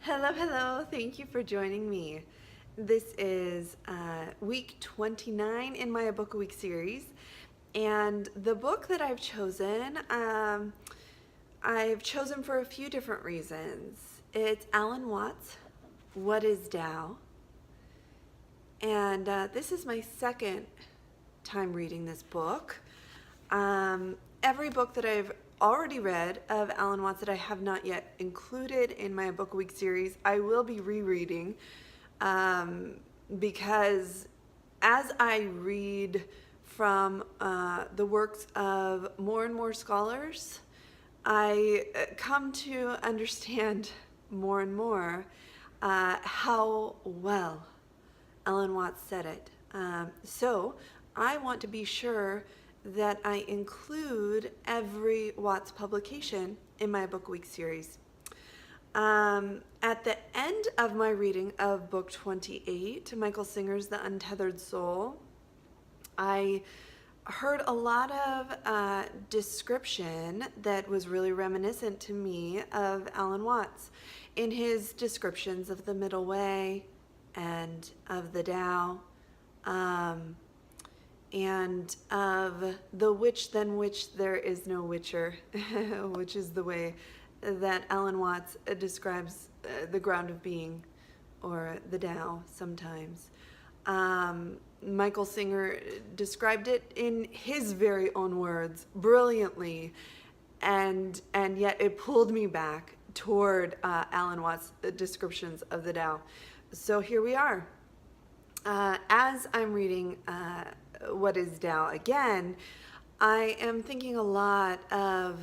Hello, hello. Thank you for joining me. This is week 29 in my Book a Week series. And the book that I've chosen for a few different reasons. It's Alan Watts' What is Tao? And this is my second time reading this book. Every book that I've already read of Alan Watts that I have not yet included in my Book a Week series, I will be rereading because as I read from the works of more and more scholars, I come to understand more and more how well Alan Watts said it. So I want to be sure that I include every Watts publication in my Book a Week series. At the end of my reading of book 28, Michael Singer's The Untethered Soul, I heard a lot of description that was really reminiscent to me of Alan Watts in his descriptions of the middle way and of the Tao, and of the which than which there is no witcher, which is the way that Alan Watts describes the ground of being, or the Tao sometimes. Michael Singer described it in his very own words brilliantly, and yet it pulled me back toward Alan Watts' descriptions of the Tao. So here we are. As I'm reading What is Tao again, I am thinking a lot of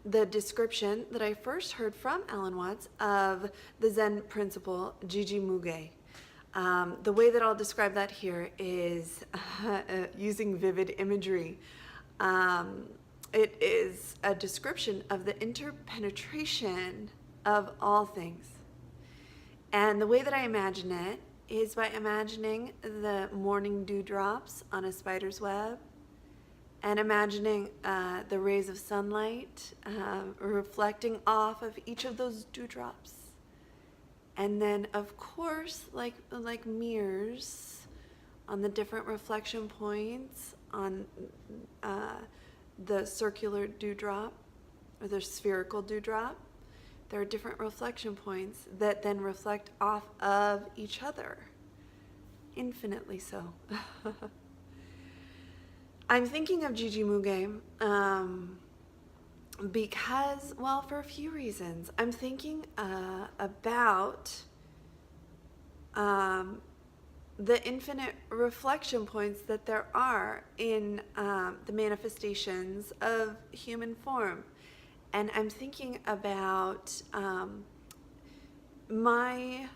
the description that I first heard from Alan Watts of the Zen principle, Jijimuge. The way that I'll describe that here is using vivid imagery. It is a description of the interpenetration of all things. And the way that I imagine it is by imagining the morning dewdrops on a spider's web, and imagining the rays of sunlight reflecting off of each of those dewdrops. And then, of course, like mirrors on the different reflection points on the circular dewdrop or the spherical dewdrop, there are different reflection points that then reflect off of each other, infinitely so. I'm thinking of Jijimuge because, well, for a few reasons. I'm thinking about the infinite reflection points that there are in the manifestations of human form. And I'm thinking about my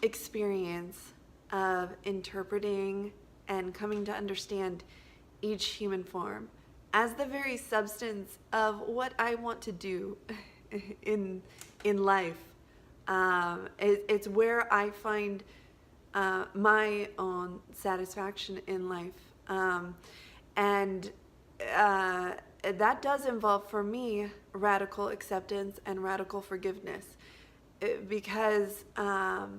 experience of interpreting and coming to understand each human form as the very substance of what I want to do in life. It's where I find my own satisfaction in life. And that does involve, for me, radical acceptance and radical forgiveness, because the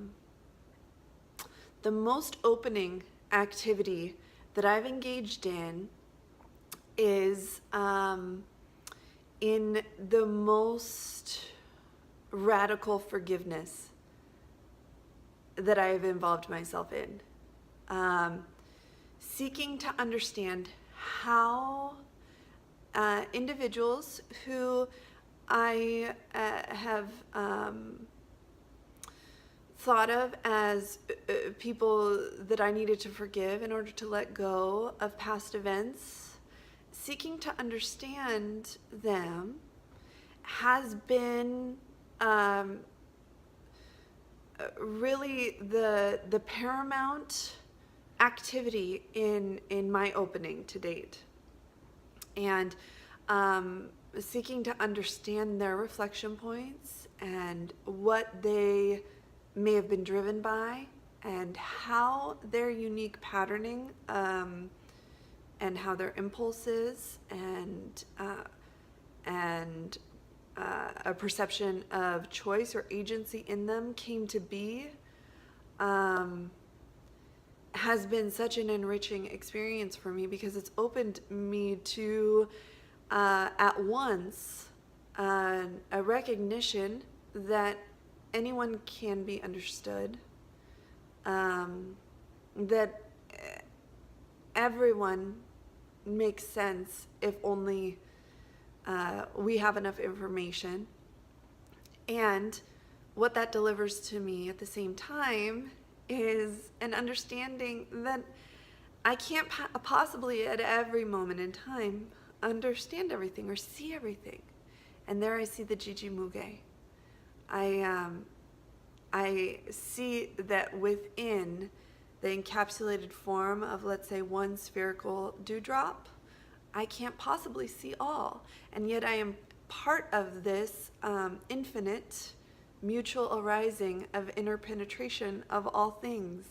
most opening activity that I've engaged in is in the most radical forgiveness that I have involved myself in, seeking to understand how individuals who I have thought of as people that I needed to forgive in order to let go of past events, seeking to understand them has been really the paramount activity in my opening to date. And seeking to understand their reflection points and what they may have been driven by, and how their unique patterning and how their impulses and a perception of choice or agency in them came to be has been such an enriching experience for me, because it's opened me to at once a recognition that anyone can be understood, that everyone makes sense if only we have enough information. And what that delivers to me at the same time is an understanding that I can't possibly at every moment in time understand everything or see everything. And there I see the Jijimuge. I see that within the encapsulated form of, let's say, one spherical dewdrop, I can't possibly see all. And yet I am part of this infinite mutual arising of interpenetration of all things.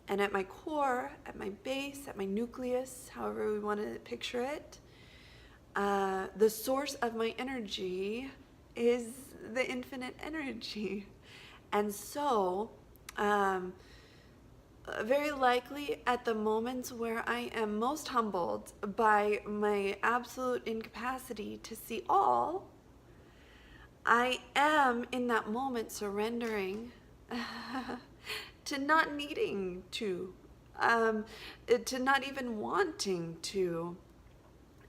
And at my core, at my base, at my nucleus, however we want to picture it, the source of my energy is the infinite energy. And so, very likely at the moments where I am most humbled by my absolute incapacity to see all, I am in that moment surrendering to not needing to not even wanting to,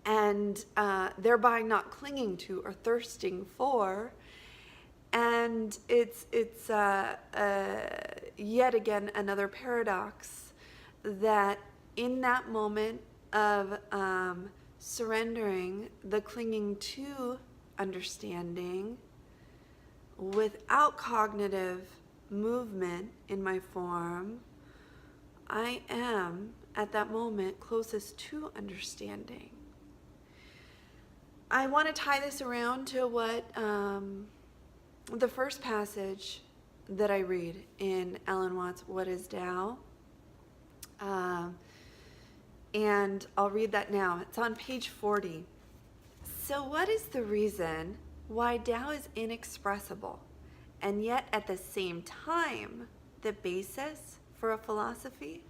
and thereby not clinging to or thirsting for. And it's yet again another paradox that in that moment of surrendering the clinging to understanding without cognitive movement in my form, I am at that moment closest to understanding. I want to tie this around to what the first passage that I read in Alan Watts' What is Tao? And I'll read that now. It's on page 40. So what is the reason why Tao is inexpressible, and yet at the same time the basis for a philosophy?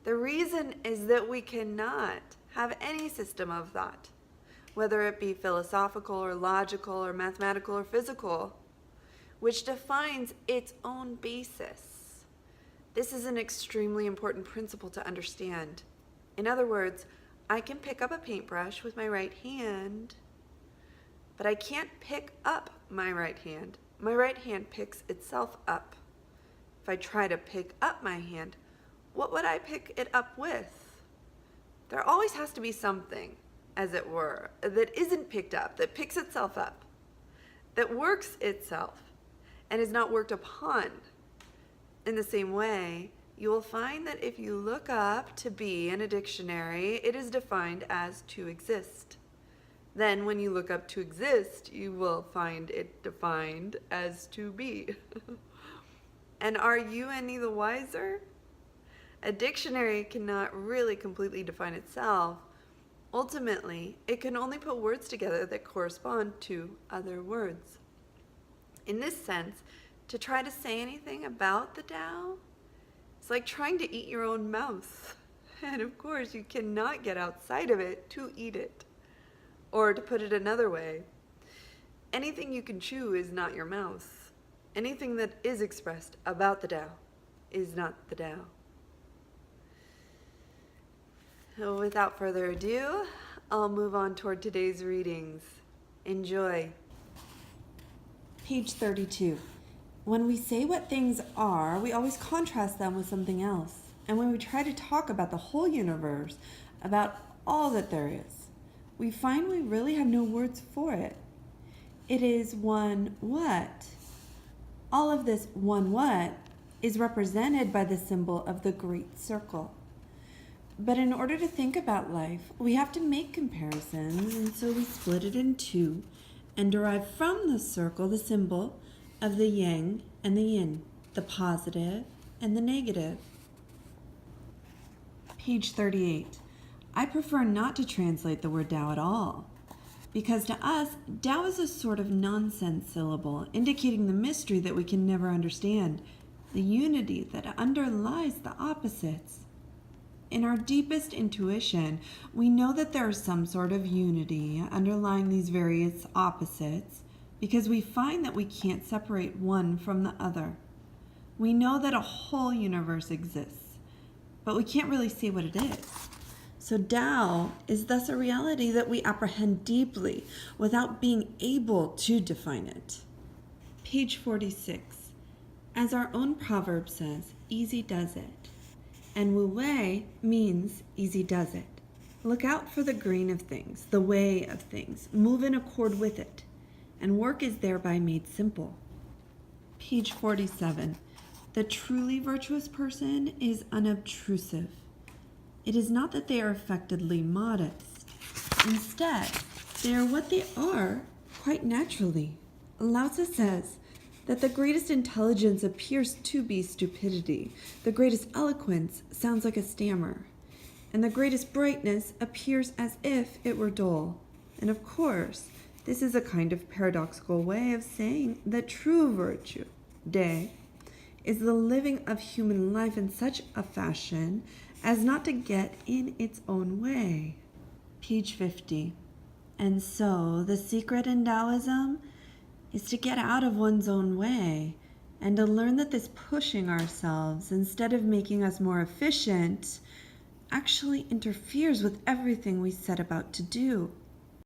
The reason is that we cannot have any system of thought, whether it be philosophical or logical or mathematical or physical, which defines its own basis. This is an extremely important principle to understand. In other words, I can pick up a paintbrush with my right hand, but I can't pick up my right hand. My right hand picks itself up. If I try to pick up my hand, what would I pick it up with? There always has to be something, as it were, that isn't picked up, that picks itself up, that works itself, and is not worked upon. In the same way, you will find that if you look up to be in a dictionary, it is defined as to exist. Then when you look up to exist, you will find it defined as to be. And are you any the wiser? A dictionary cannot really completely define itself. Ultimately, it can only put words together that correspond to other words. In this sense, to try to say anything about the Tao, it's like trying to eat your own mouth. And of course, you cannot get outside of it to eat it. Or to put it another way, anything you can chew is not your mouth. Anything that is expressed about the Tao is not the Tao. So without further ado, I'll move on toward today's readings. Enjoy. Page 32. When we say what things are, we always contrast them with something else. And when we try to talk about the whole universe, about all that there is, we find we really have no words for it. It is one what. All of this one what is represented by the symbol of the great circle. But in order to think about life, we have to make comparisons, and so we split it in two and derive from the circle the symbol of the yang and the yin, the positive and the negative. Page 38. I prefer not to translate the word Tao at all. Because to us, Tao is a sort of nonsense syllable, indicating the mystery that we can never understand, the unity that underlies the opposites. In our deepest intuition, we know that there is some sort of unity underlying these various opposites because we find that we can't separate one from the other. We know that a whole universe exists, but we can't really see what it is. So Tao is thus a reality that we apprehend deeply without being able to define it. Page 46. As our own proverb says, easy does it. And Wu Wei means easy does it. Look out for the grain of things, the way of things. Move in accord with it. And work is thereby made simple. Page 47. The truly virtuous person is unobtrusive. It is not that they are affectedly modest. Instead, they are what they are quite naturally. Lao Tzu says that the greatest intelligence appears to be stupidity, the greatest eloquence sounds like a stammer, and the greatest brightness appears as if it were dull. And of course, this is a kind of paradoxical way of saying that true virtue, De, is the living of human life in such a fashion as not to get in its own way. Page 50. And so, the secret in Taoism is to get out of one's own way and to learn that this pushing ourselves, instead of making us more efficient, actually interferes with everything we set about to do.